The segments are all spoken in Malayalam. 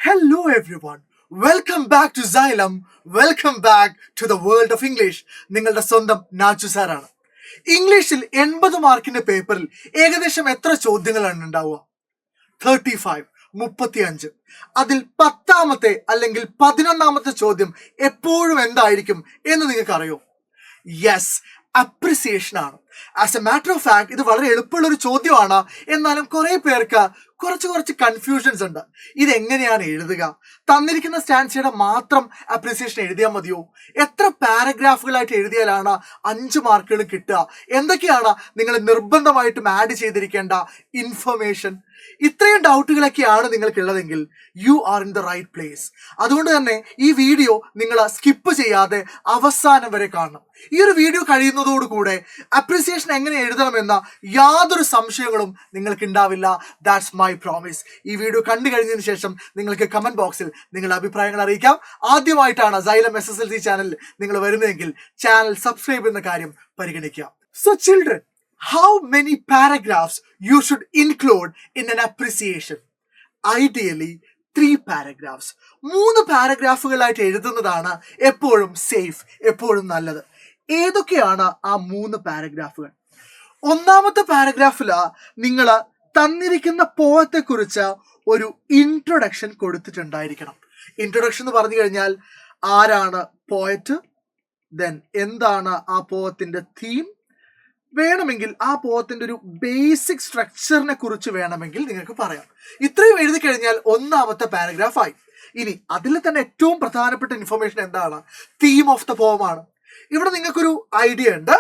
Hello everyone. Welcome back to Xylem. Welcome back to the world of English. നിങ്ങളുടെ സ്വന്തം നാച്ചു സാറാണ്. ഇംഗ്ലീഷിൽ 80 മാർക്കിന്റെ പേപ്പറിൽ ഏകദേശം എത്ര ചോദ്യങ്ങളാണ് ഉണ്ടാവുക? 35, 35. അതിൽ 10ാമത്തെ അല്ലെങ്കിൽ 11ാമത്തെ ചോദ്യം എപ്പോഴും എന്തായിരിക്കും എന്ന് നിങ്ങൾക്ക് അറിയോ? യെസ്, അപ്രിസിയേഷൻ ആണ്. As A matter of fact ഇത് വളരെ എളുപ്പമുള്ള ഒരു ചോദ്യമാണ്. എന്നാലും കുറെ പേർക്ക് കുറച്ച് കൺഫ്യൂഷൻസ് ഉണ്ട്. ഇതെങ്ങനെയാണ് എഴുതുക? തന്നിരിക്കുന്ന സ്റ്റാൻസിയുടെ മാത്രം അപ്രിസിയേഷൻ എഴുതിയാൽ മതിയോ? എത്ര പാരഗ്രാഫുകളായിട്ട് എഴുതിയാലാണ് 5 മാർക്കുകൾ കിട്ടുക? എന്തൊക്കെയാണ് നിങ്ങൾ നിർബന്ധമായിട്ടും ആഡ് ചെയ്തിരിക്കേണ്ട ഇൻഫർമേഷൻ? ഇത്രയും ഡൗട്ടുകളൊക്കെയാണ് നിങ്ങൾക്കുള്ളതെങ്കിൽ you are in the right place. അതുകൊണ്ട് തന്നെ ഈ വീഡിയോ നിങ്ങൾ സ്കിപ്പ് ചെയ്യാതെ അവസാനം വരെ കാണണം. ഈ ഒരു വീഡിയോ കഴിയുന്നതോടുകൂടെ അപ്രിസിയേഷൻ എങ്ങനെ എഴുതണമെന്ന യാതൊരു സംശയങ്ങളും നിങ്ങൾക്ക് ഉണ്ടാവില്ല. That's my promise. ഈ വീഡിയോ കണ്ടു കഴിഞ്ഞതിന് ശേഷം നിങ്ങൾക്ക് കമന്റ് ബോക്സിൽ നിങ്ങളുടെ അഭിപ്രായങ്ങൾ അറിയിക്കാം. ആദ്യമായിട്ടാണ് Xylem SSLC ചാനൽ നിങ്ങൾ വരുന്നതെങ്കിൽ ചാനൽ സബ്സ്ക്രൈബ് ചെയ്യുന്ന കാര്യം പരിഗണിക്കുക. So children, how many paragraphs you should include in an appreciation? Ideally 3 paragraphs. 3 പാരഗ്രാഫുകളായിട്ട് എഴുതുന്നതാണ് എപ്പോഴും സേഫ്, എപ്പോഴും നല്ലത്. ഏതൊക്കെയാണ് ആ 3 പാരഗ്രാഫുകൾ? ഒന്നാമത്തെ പാരഗ്രാഫില് നിങ്ങൾ തന്നിരിക്കുന്ന പോയത്തെ കുറിച്ച് ഒരു ഇൻട്രൊഡക്ഷൻ കൊടുത്തിട്ടുണ്ടായിരിക്കണം. ഇൻട്രൊഡക്ഷൻ എന്ന് പറഞ്ഞു കഴിഞ്ഞാൽ ആരാണ് പോയറ്റ്, ദെൻ എന്താണ് ആ പോയത്തിന്റെ തീം, വേണമെങ്കിൽ ആ പോയത്തിന്റെ ഒരു ബേസിക് സ്ട്രക്ചറിനെ കുറിച്ച് വേണമെങ്കിൽ നിങ്ങൾക്ക് പറയാം. ഇത്രയും എഴുതി കഴിഞ്ഞാൽ ഒന്നാമത്തെ പാരഗ്രാഫ് ആയി. ഇനി അതിൽ തന്നെ ഏറ്റവും പ്രധാനപ്പെട്ട ഇൻഫർമേഷൻ എന്താണ്? തീം ഓഫ് ദ പോമാണ്. ഇവിടെ നിങ്ങൾക്കൊരു ഐഡിയ ഉണ്ട്.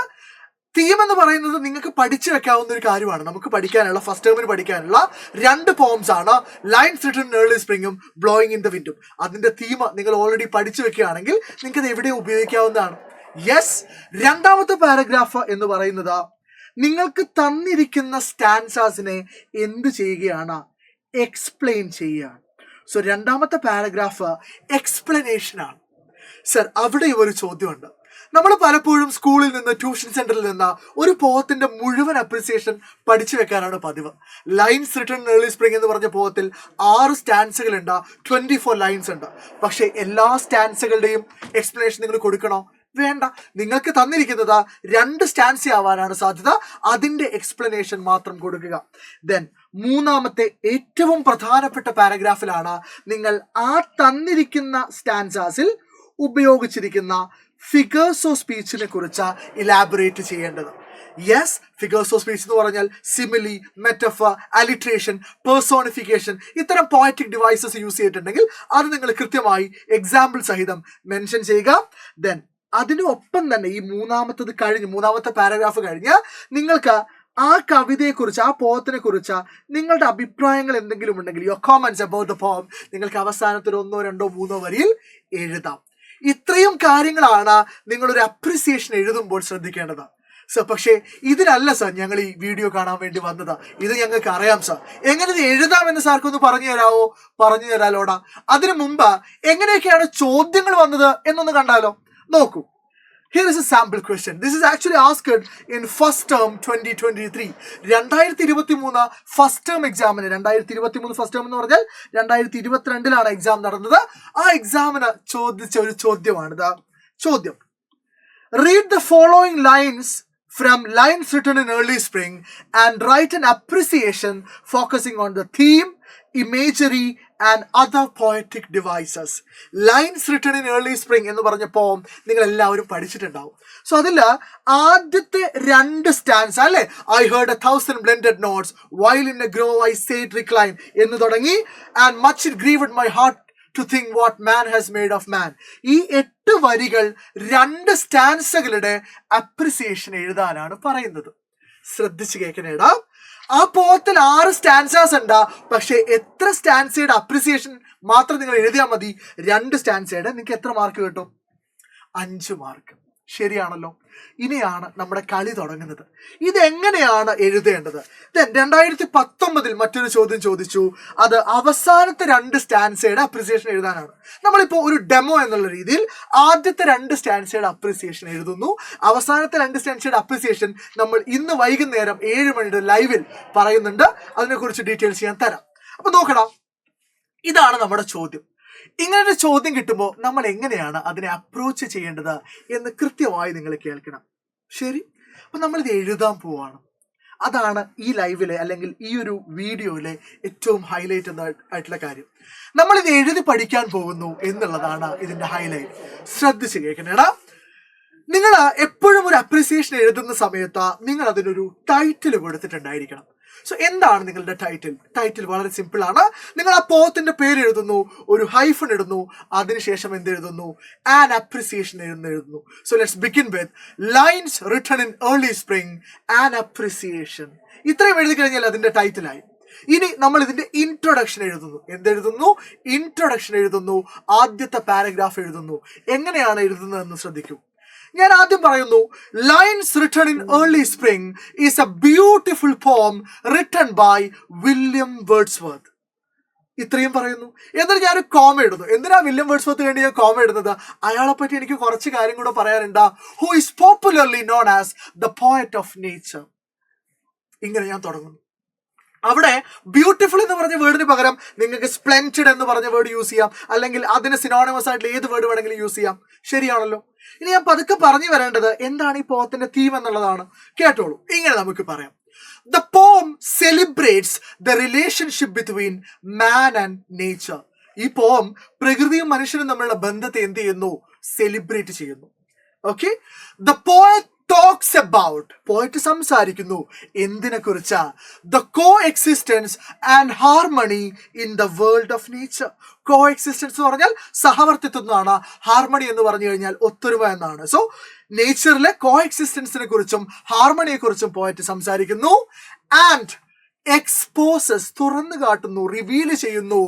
തീം എന്ന് പറയുന്നത് നിങ്ങൾക്ക് പഠിച്ചു വെക്കാവുന്ന ഒരു കാര്യമാണ്. നമുക്ക് പഠിക്കാനുള്ള ഫസ്റ്റ് ടേമിന് പഠിക്കാനുള്ള 2 പോംസ് ആണ്, ലൈൻസ് റിട്ടൺ ഇൻ ഏർലി സ്പ്രിങ്ങും ബ്ലോയിങ് ഇൻ ദ വിൻഡും. അതിന്റെ തീം നിങ്ങൾ ഓൾറെഡി പഠിച്ചു വെക്കുകയാണെങ്കിൽ നിങ്ങൾക്ക് അത് എവിടെ ഉപയോഗിക്കാവുന്നതാണ്. യെസ്, രണ്ടാമത്തെ പാരഗ്രാഫ് എന്ന് പറയുന്നത് നിങ്ങൾക്ക് തന്നിരിക്കുന്ന സ്റ്റാൻസാസിനെ എന്ത് ചെയ്യുകയാണ്? എക്സ്പ്ലെയിൻ ചെയ്യുകയാണ്. സോ രണ്ടാമത്തെ പാരഗ്രാഫ് എക്സ്പ്ലനേഷൻ ആണ്. സർ, അവിടെ ഒരു ചോദ്യമുണ്ട്. നമ്മൾ പലപ്പോഴും സ്കൂളിൽ നിന്ന്, ട്യൂഷൻ സെന്ററിൽ നിന്ന് ഒരു പോയത്തിന്റെ മുഴുവൻ അപ്രിസിയേഷൻ പഠിച്ചു വെക്കാനാണ് പതിവ്. ലൈൻസ് റിട്ടൺ ഏർലി സ്പ്രിംഗ് എന്ന് പറഞ്ഞ പോയത്തിൽ 6 സ്റ്റാൻസുകൾ ഉണ്ട്, 24 ലൈൻസ് ഉണ്ട്. പക്ഷെ എല്ലാ സ്റ്റാൻസുകളുടെയും എക്സ്പ്ലനേഷൻ നിങ്ങൾ കൊടുക്കണോ? വേണ്ട. നിങ്ങൾക്ക് തന്നിരിക്കുന്നത് 2 സ്റ്റാൻസി ആവാനാണ് സാധ്യത. അതിന്റെ എക്സ്പ്ലനേഷൻ മാത്രം കൊടുക്കുക. ദെൻ മൂന്നാമത്തെ ഏറ്റവും പ്രധാനപ്പെട്ട പാരഗ്രാഫിലാണ് നിങ്ങൾ ആ തന്നിരിക്കുന്ന സ്റ്റാൻസാസിൽ ഉപയോഗിച്ചിരിക്കുന്ന ഫിഗേഴ്സ് ഓഫ് സ്പീച്ചിനെ കുറിച്ച് ഇലാബറേറ്റ് ചെയ്യേണ്ടത്. യെസ്, ഫിഗേഴ്സ് ഓഫ് സ്പീച്ച് എന്ന് പറഞ്ഞാൽ സിമിലി, മെറ്റഫർ, അലിട്രേഷൻ, പേഴ്സോണിഫിക്കേഷൻ, ഇത്തരം പോയറ്റിക് ഡിവൈസസ് യൂസ് ചെയ്തിട്ടുണ്ടെങ്കിൽ അത് നിങ്ങൾ കൃത്യമായി എക്സാമ്പിൾ സഹിതം മെൻഷൻ ചെയ്യുക. ദെൻ അതിനൊപ്പം തന്നെ ഈ മൂന്നാമത്തെ പാരഗ്രാഫ് കഴിഞ്ഞ് നിങ്ങൾക്ക് ആ കവിതയെക്കുറിച്ച്, ആ പോയത്തിനെ കുറിച്ച് നിങ്ങളുടെ അഭിപ്രായങ്ങൾ എന്തെങ്കിലും ഉണ്ടെങ്കിൽ, your comments about the poem, നിങ്ങൾക്ക് അവസാനത്തിൽ 1, 2, 3 വരിയിൽ എഴുതാം. ഇത്രയും കാര്യങ്ങളാണ് നിങ്ങളൊരു അപ്രിസിയേഷൻ എഴുതുമ്പോൾ ശ്രദ്ധിക്കേണ്ടത്. സർ, പക്ഷേ ഇതിനല്ല സർ ഞങ്ങൾ ഈ വീഡിയോ കാണാൻ വേണ്ടി വന്നത്. ഇത് ഞങ്ങൾക്ക് അറിയാം സർ. എങ്ങനെ ഇത് എഴുതാമെന്ന് സാർക്കൊന്ന് പറഞ്ഞു തരാലോടാ. അതിനു മുമ്പ് എങ്ങനെയൊക്കെയാണ് ചോദ്യങ്ങൾ വന്നത് എന്നൊന്ന് കണ്ടാലോ? നോക്കൂ. Here is a sample question. This is actually asked in first term 2023. 2023 first term എക്സാമിന്, 2023 ഫസ്റ്റ് ടേം എന്ന് പറഞ്ഞാൽ 2022 എക്സാം നടന്നത്. ആ എക്സാമിന് ചോദിച്ച ഒരു ചോദ്യമാണിത്. ചോദ്യം: read the following lines from lines written in early spring and write an appreciation focusing on the theme, imagery and other poetic devices. Lines written in early spring എന്ന് പറഞ്ഞ പോം നിങ്ങൾ എല്ലാവരും പഠിച്ചിട്ടുണ്ടാവും. സോ അതിൽ ആദ്യത്തെ 2 സ്റ്റാൻസ് അല്ലേ, I heard 1,000 blended notes while in a grove I sat recline എന്ന് തുടങ്ങി, and much it grieved my heart to think what man has made of man. ഈ 8 വരികൾ 2 സ്റ്റാൻസുകളുടെ അപ്രിസിയേഷൻ എഴുതാനാണ് പറയുന്നത്. ശ്രദ്ധിച്ച് കേൾക്കണേടാ. ആ പോയത്തിൽ 6 സ്റ്റാൻസാസ് ഉണ്ട്. പക്ഷെ എത്ര സ്റ്റാൻസയുടെ അപ്രിസിയേഷൻ മാത്രം നിങ്ങൾ എഴുതിയാൽ മതി. 2 സ്റ്റാൻസയുടെ നിങ്ങൾക്ക് എത്ര മാർക്ക് കിട്ടും? 5 മാർക്ക്. ശരിയാണല്ലോ. ഇനിയാണ് നമ്മുടെ കളി തുടങ്ങുന്നത്. ഇതെങ്ങനെയാണ് എഴുതേണ്ടത്? 2019 മറ്റൊരു ചോദ്യം ചോദിച്ചു. അത് അവസാനത്തെ 2 സ്റ്റാൻസയുടെ അപ്രിസിയേഷൻ എഴുതാനാണ്. നമ്മളിപ്പോൾ ഒരു ഡെമോ എന്നുള്ള രീതിയിൽ ആദ്യത്തെ 2 സ്റ്റാൻസയുടെ അപ്രിസിയേഷൻ എഴുതുന്നു. അവസാനത്തെ 2 സ്റ്റാൻസയുടെ അപ്രിസിയേഷൻ നമ്മൾ ഇന്ന് വൈകുന്നേരം 7 മണിയുടെ ലൈവിൽ പറയുന്നുണ്ട്. അതിനെക്കുറിച്ച് ഡീറ്റെയിൽസ് ഞാൻ തരാം. അപ്പൊ നോക്കണം. ഇതാണ് നമ്മുടെ ചോദ്യം. ഇങ്ങനൊരു ചോദ്യം കിട്ടുമ്പോൾ നമ്മൾ എങ്ങനെയാണ് അതിനെ അപ്രോച്ച് ചെയ്യേണ്ടത് എന്ന് കൃത്യമായി നിങ്ങൾ കേൾക്കണം. ശരി, അപ്പൊ നമ്മളിത് എഴുതാൻ പോവാണ്. അതാണ് ഈ ലൈവിലെ അല്ലെങ്കിൽ ഈ ഒരു വീഡിയോയിലെ ഏറ്റവും ഹൈലൈറ്റ് ആയിട്ടുള്ള കാര്യം. നമ്മളിത് എഴുതി പഠിക്കാൻ പോകുന്നു എന്നുള്ളതാണ് ഇതിന്റെ ഹൈലൈറ്റ്. ശ്രദ്ധിച്ച് കേൾക്കണേടാ. നിങ്ങൾ എപ്പോഴും ഒരു അപ്രിസിയേഷൻ എഴുതുന്ന സമയത്ത് നിങ്ങൾ അതിനൊരു ടൈറ്റിൽ കൊടുത്തിട്ടുണ്ടായിരിക്കണം. സോ എന്താണ് നിങ്ങളുടെ ടൈറ്റിൽ? ടൈറ്റിൽ വളരെ സിമ്പിൾ ആണ്. നിങ്ങൾ ആ പോത്തിന്റെ പേര് എഴുതുന്നു, ഒരു ഹൈഫൺ ഇടുന്നു, അതിനുശേഷം എന്ത് എഴുതുന്നു? ആൻ അപ്രിസിയേഷൻ എഴുതുന്നു. So let's begin with lines written in early spring an appreciation. ഇത്രയും എഴുതി കഴിഞ്ഞാൽ അതിന്റെ ടൈറ്റിലായി. ഇനി നമ്മൾ ഇതിന്റെ ഇൻട്രൊഡക്ഷൻ എഴുതുന്നു. എന്തെഴുതുന്നു? ഇൻട്രൊഡക്ഷൻ എഴുതുന്നു. ആദ്യത്തെ പാരഗ്രാഫ് എഴുതുന്നു. എങ്ങനെയാണ് എഴുതുന്നതെന്ന് ശ്രദ്ധിക്കൂ. ഞാൻ ആദ്യം പറയുന്നു, lines written in early spring is A beautiful പോം റിട്ടൺ ബൈ വില്യം വേർഡ്സ്വർത്ത്. ഇത്രയും പറയുന്നു. എന്നിട്ട് ഞാൻ കോമ ഇടുന്നു. എന്തിനാ വില്യം വേർഡ്സ്വർത്ത് വേണ്ടി ഞാൻ കോമ ഇടുന്നത്? അയാളെ പറ്റി എനിക്ക് കുറച്ച് കാര്യം കൂടെ പറയാനുണ്ട്. Who is popularly known as the poet of nature. ഇങ്ങനെ ഞാൻ തുടങ്ങുന്നു. അവിടെ ബ്യൂട്ടിഫുൾ എന്ന് പറഞ്ഞ വേർഡിന് പകരം നിങ്ങൾക്ക് സ്പ്ലെൻഡഡ് എന്ന് പറഞ്ഞ വേർഡ് യൂസ് ചെയ്യാം, അല്ലെങ്കിൽ അതിന് സിനോണിമസ് ആയിട്ടുള്ള ഏത് വേർഡ് വേണമെങ്കിലും യൂസ് ചെയ്യാം. ശരിയാണല്ലോ. ഇനി ഞാൻ പതുക്കെ പറഞ്ഞു വരേണ്ടത് എന്താണ് ഈ പോത്തിന്റെ തീം എന്നുള്ളതാണ്. കേട്ടോളൂ. ഇങ്ങനെ നമുക്ക് പറയാം. The poem celebrates the relationship between man and nature. ഈ പോം പ്രകൃതിയും മനുഷ്യനും തമ്മിലുള്ള ബന്ധത്തെ എന്ത് ചെയ്യുന്നു? സെലിബ്രേറ്റ് ചെയ്യുന്നു. Okay. The poet talks about, പോയിട്ട് സംസാരിക്കുന്നു എന്തിനെ കുറിച്ചാ? The coexistence and harmony in the world of nature. കോഎക്സിസ്റ്റൻസ് എന്ന് പറഞ്ഞാൽ സഹവർത്തിത്വം എന്നാണ്. ഹാർമണി എന്ന് പറഞ്ഞു കഴിഞ്ഞാൽ ഒത്തൊരുമ എന്നാണ്. സോ നേച്ചറിലെ കോഎക്സിസ്റ്റൻസിനെ കുറിച്ചും ഹാർമണിയെ കുറിച്ചും പോയിട്ട് സംസാരിക്കുന്നു. ആൻഡ് എക്സ്പോസസ്, തുറന്നു കാട്ടുന്നു, റിവീൽ ചെയ്യുന്നു,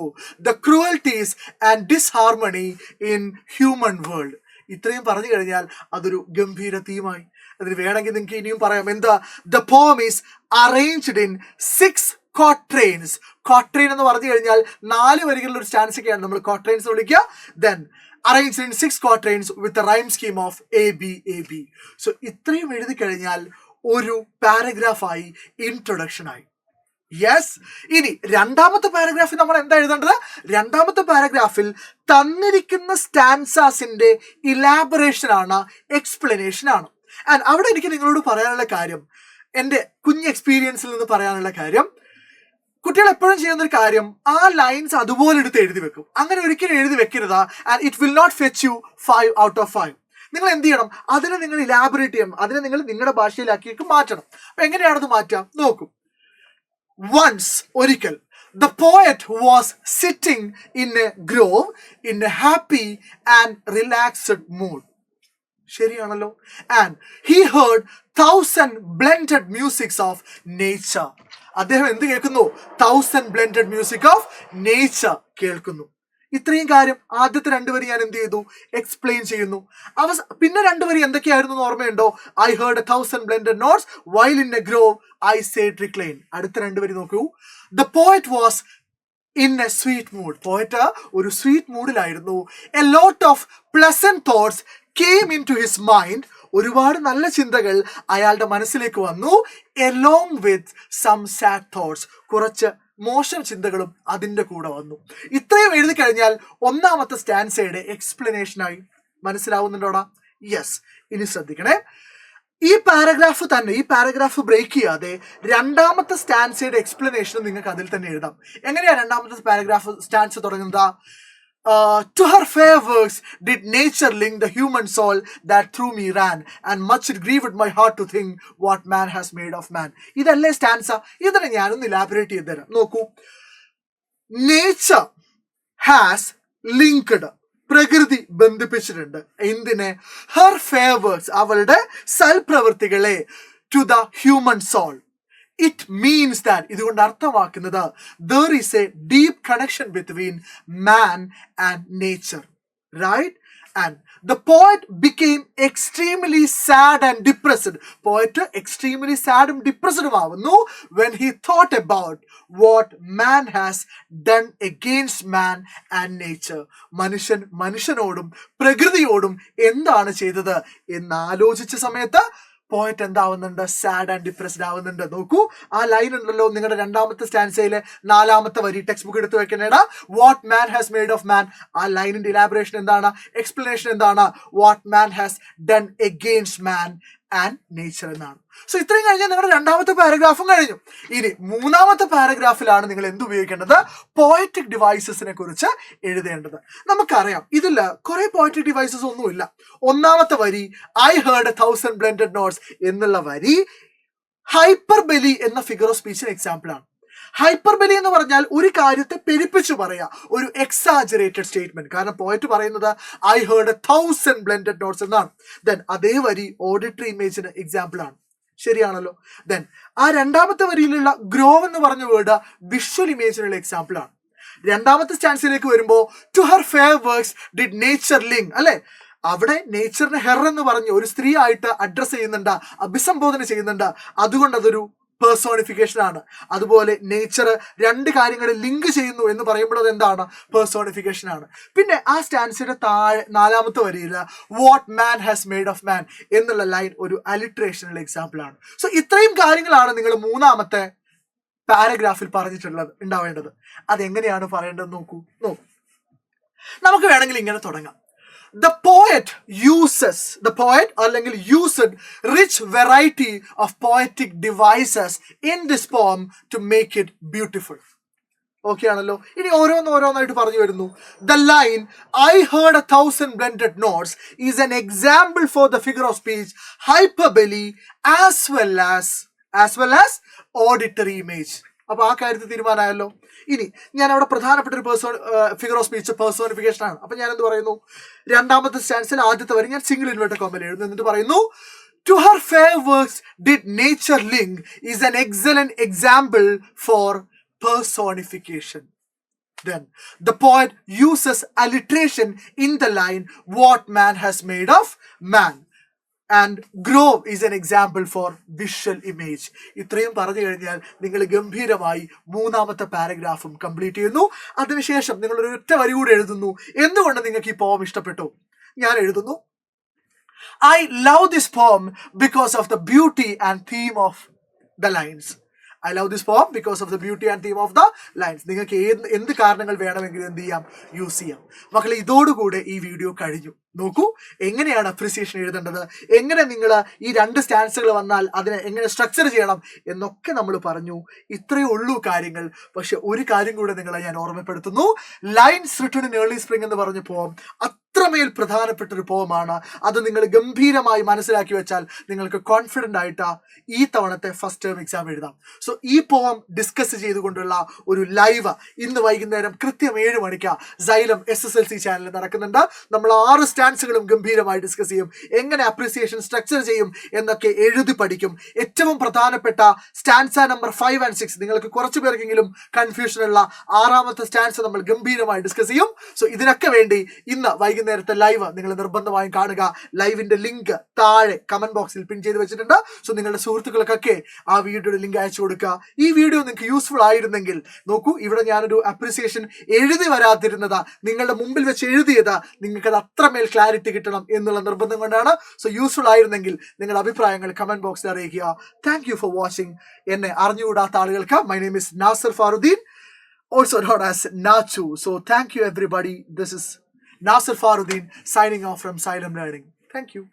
the cruelties and disharmony in human world. ഇത്രയും പറഞ്ഞു കഴിഞ്ഞാൽ അതൊരു ഗംഭീര തീമായി. അതിന് വേണമെങ്കിൽ നിങ്ങൾക്ക് ഇനിയും പറയാം. എന്താ? The poem is arranged in 6 quatrains. Quatrain എന്ന് പറഞ്ഞു കഴിഞ്ഞാൽ 4 വരികളിലുള്ള ഒരു സ്റ്റാൻസ് ഒക്കെയാണ് നമ്മൾ ക്വാട്രെയിൻസ് വിളിക്കുക. Then arranged in 6 quatrains with rhyme scheme of AB. So ഇത്രയും എഴുതി കഴിഞ്ഞാൽ ഒരു പാരഗ്രാഫായി, ഇൻട്രൊഡക്ഷൻ ആയി. യെസ്. ഇനി രണ്ടാമത്തെ പാരഗ്രാഫിൽ നമ്മൾ എന്താ എഴുതേണ്ടത്? രണ്ടാമത്തെ പാരഗ്രാഫിൽ തന്നിരിക്കുന്ന സ്റ്റാൻസാസിന്റെ ഇലാബറേഷൻ ആണ്, എക്സ്പ്ലനേഷൻ ആണ്. ആൻഡ് അവിടെ എനിക്ക് നിങ്ങളോട് പറയാനുള്ള കാര്യം, എൻ്റെ കുഞ്ഞ് എക്സ്പീരിയൻസിൽ നിന്ന് പറയാനുള്ള കാര്യം, കുട്ടികൾ എപ്പോഴും ചെയ്യുന്ന ഒരു കാര്യം, ആ ലൈൻസ് അതുപോലെ എടുത്ത് എഴുതി വെക്കും. അങ്ങനെ ഒരിക്കലും എഴുതി വെക്കരുത്. And it will not fetch you 5 out of 5. നിങ്ങൾ എന്ത് ചെയ്യണം? അതിനെ നിങ്ങൾ ഇലാബറേറ്റ് ചെയ്യണം. അതിനെ നിങ്ങൾ നിങ്ങളുടെ ഭാഷയിലാക്കിയിട്ട് മാറ്റണം. അപ്പൊ എങ്ങനെയാണത് മാറ്റാം? നോക്കൂ. Once, ഒരിക്കൽ, the poet was sitting in a grove in a happy and relaxed mood. ശരിയാണല്ലോ. And he heard 1000 blended musics of nature. അദ്ദേഹം എന്ത് കേൾക്കുന്നു? 1000 blended music of nature കേൾക്കുന്നു. ഇത്രയും കാര്യം ആദ്യത്തെ 2 വരി ഞാൻ എന്ത് ചെയ്തു? എക്സ്പ്ലെയിൻ ചെയ്യുന്നു. പിന്നെ 2 വരി എന്തൊക്കെയായിരുന്നു ഓർമ്മയുണ്ടോ? I heard 1000 blended notes while in a grove I said recline. അടുത്ത 2 വരി നോക്കൂ. The poet was in a sweet mood. Poet ഒരു sweet മൂഡിലായിരുന്നു. A lot of pleasant thoughts came into his mind. ഒരുപാട് നല്ല ചിന്തകൾ അയാളുടെ മനസ്സിലേക്ക് വന്നു. along with some sad thoughts. കുറച്ച് മോശം ചിന്തകളും അതിൻ്റെ കൂടെ വന്നു. ഇത്രയും എഴുതി കഴിഞ്ഞാൽ ഒന്നാമത്തെ സ്റ്റാൻസയുടെ എക്സ്പ്ലനേഷനായി. മനസ്സിലാവുന്നുണ്ടോടാ? യെസ്. ഇനി ശ്രദ്ധിക്കണേ. ഈ പാരഗ്രാഫ് ബ്രേക്ക് ചെയ്യാതെ രണ്ടാമത്തെ സ്റ്റാൻസയുടെ എക്സ്പ്ലനേഷൻ നിങ്ങൾക്ക് അതിൽ തന്നെ എഴുതാം. എങ്ങനെയാ രണ്ടാമത്തെ പാരഗ്രാഫ് സ്റ്റാൻസ് തുടങ്ങുന്നത്? To her fair works did nature link the human soul that through me ran, and much it grieved my heart to think what man has made of man. ഇതല്ലേ സ്റ്റാൻസ? ഇതിനെ ഞാനൊന്ന് ഇലാബറേറ്റ് ചെയ്ത് തരാം. നോക്കൂ. നേച്ചർ ഹാസ് ലിങ്ക്ഡ്, പ്രകൃതി ബന്ധിപ്പിച്ചിട്ടുണ്ട്. എന്തിനെ? ഹർ ഫെയർ വർക്ക്സ്, അവളുടെ സൽപ്രവൃത്തികളെ, to the human soul. It means that, ഇതുകൊണ്ട് അർത്ഥമാക്കുന്നത്, there is a deep connection between man and nature, right? And the poet became extremely sad and depressed. Poet extremely sad and depressed ആവുന്നു when he thought about what man has done against man and nature. മനുഷ്യനോടും പ്രകൃതിയോടും എന്താണ് ചെയ്തത് എന്ന് ആലോചിച്ച സമയത്ത് പോയറ്റ് എന്താവുന്നുണ്ട്? സാഡ് ആൻഡ് ഡിപ്രസ്ഡ് ആവുന്നുണ്ട്. നോക്കൂ, ആ ലൈൻ ഉണ്ടല്ലോ നിങ്ങളുടെ രണ്ടാമത്തെ സ്റ്റാൻസയിലെ 4ാമത്തെ വരി. ടെക്സ്റ്റ് ബുക്ക് എടുത്ത് വെക്കണേടാ. What man has made of man. ആ ലൈനിന്റെ ഇലാബറേഷൻ എന്താണ്? എക്സ്പ്ലനേഷൻ എന്താണ്? What man has done against man and nature എന്നാണ്. സോ ഇത്രയും കഴിഞ്ഞാൽ നിങ്ങളുടെ രണ്ടാമത്തെ പാരഗ്രാഫും കഴിഞ്ഞു. ഇനി 3ാമത്തെ പാരഗ്രാഫിലാണ് നിങ്ങൾ എന്ത് ഉപയോഗിക്കേണ്ടത്? പോയറ്റിക് ഡിവൈസസിനെ കുറിച്ച് എഴുതേണ്ടത്. നമുക്കറിയാം ഇതിൽ കുറെ പോയറ്റിക് ഡിവൈസസ് ഒന്നുമില്ല. 1ാമത്തെ വരി ഐ ഹേർഡ് 1000 ബ്ലെൻഡഡ് നോട്ട്സ് എന്നുള്ള വരി ഹൈപ്പർബലി എന്ന ഫിഗർ ഓഫ് സ്പീച്ചിന് എക്സാമ്പിൾ ആണ്. ഹൈപ്പർബലി എന്ന് പറഞ്ഞാൽ ഒരു കാര്യത്തെ പെരുപ്പിച്ചു പറയാ, ഒരു എക്സാജറേറ്റഡ് സ്റ്റേറ്റ്മെന്റ്. കാരണം പോയറ്റ് പറയുന്നത് ഐ ഹേർഡ് 1000 ബ്ലെൻഡഡ് നോട്ട്സ് എന്നാണ്. ദെൻ അതേ വരി ഓഡിറ്ററി ഇമേജിന് എക്സാമ്പിൾ ആണ്. ശരിയാണല്ലോ. ദെൻ ആ 2ാമത്തെ വരിയിലുള്ള ഗ്രോവ് എന്ന് പറഞ്ഞ വേർഡ് വിഷ്വൽ ഇമേജിനുള്ള എക്സാമ്പിൾ ആണ്. 2ാമത്തെ സ്റ്റാൻസിലേക്ക് വരുമ്പോൾ to her fair works did nature link അല്ലെ. അവിടെ നേച്ചറിനെ ഹെർ എന്ന് പറഞ്ഞ് ഒരു സ്ത്രീ ആയിട്ട് അഡ്രസ് ചെയ്യുന്നുണ്ട്, അഭിസംബോധന ചെയ്യുന്നുണ്ട്. അതുകൊണ്ട് അതൊരു പേഴ്സോണിഫിക്കേഷൻ ആണ്. അതുപോലെ നേച്ചർ 2 കാര്യങ്ങളെ ലിങ്ക് ചെയ്യുന്നു എന്ന് പറയുമ്പോൾ അത് എന്താണ്? പേഴ്സോണിഫിക്കേഷൻ ആണ്. പിന്നെ ആ സ്റ്റാൻസിയുടെ താഴെ 4ാമത്തെ വരിയിൽ what man has made of മാൻ എന്നുള്ള ലൈൻ ഒരു അലിട്രേഷനുള്ള എക്സാമ്പിൾ ആണ്. സോ ഇത്രയും കാര്യങ്ങളാണ് നിങ്ങൾ 3ാമത്തെ പാരഗ്രാഫിൽ പറഞ്ഞിട്ടുള്ളത് ഉണ്ടാവേണ്ടത്. അതെങ്ങനെയാണ് പറയേണ്ടത് നോക്കൂ. നമുക്ക് വേണമെങ്കിൽ ഇങ്ങനെ തുടങ്ങാം. The poet അല്ലെങ്കിൽ used rich variety of poetic devices in this poem to make it beautiful. Okay ആണല്ലോ. ഇനി ഓരോന്നായിട്ട് പറഞ്ഞു വരുന്നു. The line I heard 1000 blended notes is an example for the figure of speech hyperbole as well as auditory image. അപ്പൊ ആ കാര്യത്തിൽ തീരുമാനമായല്ലോ. ഇനി ഞാൻ അവിടെ പ്രധാനപ്പെട്ട ഒരു ഫിഗർ ഓഫ് സ്പീച്ച് പേഴ്സോണിഫിക്കേഷൻ ആണ്. അപ്പൊ ഞാൻ എന്ത് പറയുന്നു? 2ാമത്തെ സ്റ്റാൻസിൽ ആദ്യത്തെ വരി ഞാൻ സിംഗിൾ ഇൻവേർട്ടഡ് കോമയിൽ എഴുതുന്നു. എന്നിട്ട് പറയുന്നു to her fair works did nature link is an excellent example for personification. Then the poet uses alliteration in the line what man has made of man and grove is an example for visual image. ഇത്രയും പറഞ്ഞു കഴിഞ്ഞാൽ നിങ്ങൾ ഗംഭീരമായി 3ാമത്തെ പാരഗ്രാഫും കംപ്ലീറ്റ് ചെയ്യുന്നു. അതിനുശേഷം നിങ്ങൾ ഒരു ഒറ്റ വരി കൂടെ എഴുതുന്നു. എന്തുകൊണ്ട് നിങ്ങൾക്ക് ഈ പോം ഇഷ്ടപ്പെട്ടു? ഞാൻ എഴുതുന്നു I love this poem because of the beauty and theme of the lines. I love this poem because of the beauty and theme of the lines. നിങ്ങൾക്ക് എന്ത് കാരണങ്ങൾ വേണമെങ്കിലും എന്ത് ചെയ്യാം? യൂസ് ചെയ്യാം. മക്കളെ, ഇതോടുകൂടെ ഈ വീഡിയോ കഴിഞ്ഞു. നോക്കൂ, എങ്ങനെയാണ് അപ്രിസിയേഷൻ എഴുതേണ്ടത്, എങ്ങനെ നിങ്ങൾ ഈ 2 സ്റ്റാൻസുകൾ വന്നാൽ അതിനെ എങ്ങനെ സ്ട്രക്ചർ ചെയ്യണം എന്നൊക്കെ നമ്മൾ പറഞ്ഞു. ഇത്രയേ ഉള്ളൂ കാര്യങ്ങൾ. പക്ഷെ ഒരു കാര്യം കൂടെ നിങ്ങളെ ഞാൻ ഓർമ്മപ്പെടുത്തുന്നു. Lines written in early spring എന്ന് പറഞ്ഞ പോം അത്രമേൽ പ്രധാനപ്പെട്ട ഒരു പോമാണ്. അത് നിങ്ങൾ ഗംഭീരമായി മനസ്സിലാക്കി വെച്ചാൽ നിങ്ങൾക്ക് കോൺഫിഡന്റ് ആയിട്ട് ഈ തവണത്തെ ഫസ്റ്റ് ടേം എക്സാം എഴുതാം. സോ ഈ പോം ഡിസ്കസ് ചെയ്തുകൊണ്ടുള്ള ഒരു ലൈവ് ഇന്ന് വൈകുന്നേരം കൃത്യം 7 മണിക്ക് Xylem SSLC ചാനലിൽ നടക്കുന്നുണ്ട്. നമ്മൾ 6 സ്റ്റാൻസുകളും ഗംഭീരമായി ഡിസ്കസ് ചെയ്യും. എങ്ങനെ അപ്രിസിയേഷൻ സ്ട്രക്ചർ ചെയ്യും എന്നൊക്കെ എഴുതി പഠിക്കും. ഏറ്റവും പ്രധാനപ്പെട്ട സ്റ്റാൻസ നമ്പർ 5 and 6 നിങ്ങൾക്ക് കുറച്ചു പേർക്കെങ്കിലും കൺഫ്യൂഷൻ ഉള്ള 6ാമത്തെ സ്റ്റാൻസ് നമ്മൾ ഗംഭീരമായി ഡിസ്കസ് ചെയ്യും. സോ ഇതിനൊക്കെ വേണ്ടി ഇന്ന് വൈകുന്നേരത്തെ ലൈവ് നിങ്ങൾ നിർബന്ധമായും കാണുക. ലൈവിന്റെ ലിങ്ക് താഴെ കമന്റ് ബോക്സിൽ പിൻ ചെയ്ത് വെച്ചിട്ടുണ്ട്. സോ നിങ്ങളുടെ സുഹൃത്തുക്കൾക്കൊക്കെ ആ വീഡിയോയുടെ ലിങ്ക് അയച്ചു കൊടുക്കുക. ഈ വീഡിയോ നിങ്ങൾക്ക് യൂസ്ഫുൾ ആയിരുന്നെങ്കിൽ നോക്കൂ, ഇവിടെ ഞാനൊരു അപ്രിസിയേഷൻ എഴുതി വരാതിരുന്നത് നിങ്ങളുടെ മുമ്പിൽ വെച്ച് എഴുതിയത് നിങ്ങൾക്ക് അത് അത്രമേൽ ക്ലാരിറ്റി കിട്ടണം എന്നുള്ള നിർബന്ധം കൊണ്ടാണ്. സോ യൂസ്ഫുൾ ആയിരുന്നെങ്കിൽ നിങ്ങളുടെ അഭിപ്രായങ്ങൾ കമന്റ് ബോക്സിൽ അറിയിക്കുക. Thank you for watching. എന്നെ അറിഞ്ഞുകൂടാത്ത ആളുകൾക്ക് my name is Nasar Faruddin, also known as Nachu. So thank you everybody. This is Nasir Faruddin signing off from Xylem Learning. Thank you.